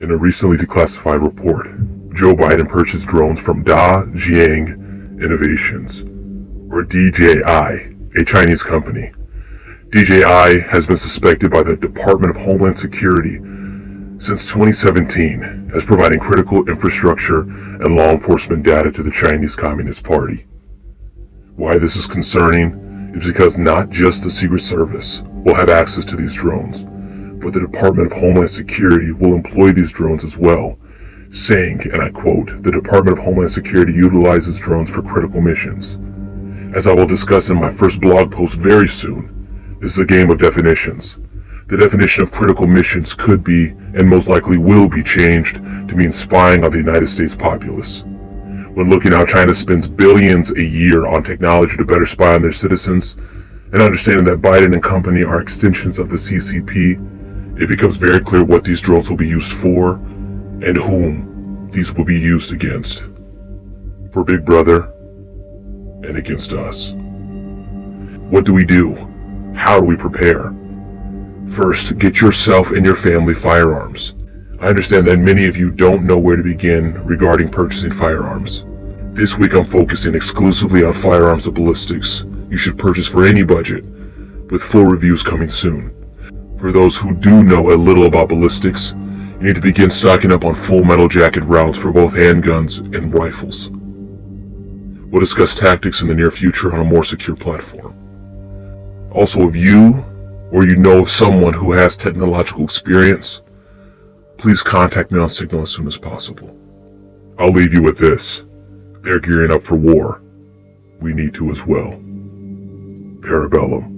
In a recently declassified report, Joe Biden purchased drones from Da Jiang Innovations, or DJI, a Chinese company. DJI has been suspected by the Department of Homeland Security since 2017 as providing critical infrastructure and law enforcement data to the Chinese Communist Party. Why this is concerning is because not just the Secret Service will have access to these drones, but the Department of Homeland Security will employ these drones as well, saying, and I quote, "The Department of Homeland Security utilizes drones for critical missions." As I will discuss in my first blog post very soon, this is a game of definitions. The definition of critical missions could be, and most likely will be, changed to mean spying on the United States populace. When looking how China spends billions a year on technology to better spy on their citizens, and understanding that Biden and company are extensions of the CCP, it becomes very clear what these drones will be used for, and whom these will be used against. For Big Brother, and against us. What do we do? How do we prepare? First, get yourself and your family firearms. I understand that many of you don't know where to begin regarding purchasing firearms. This week I'm focusing exclusively on firearms and ballistics you should purchase for any budget, with full reviews coming soon. For those who do know a little about ballistics, you need to begin stocking up on full metal jacket rounds for both handguns and rifles. We'll discuss tactics in the near future on a more secure platform. Also, if you or you know of someone who has technological experience, please contact me on Signal as soon as possible. I'll leave you with this. They're gearing up for war. We need to as well. Parabellum.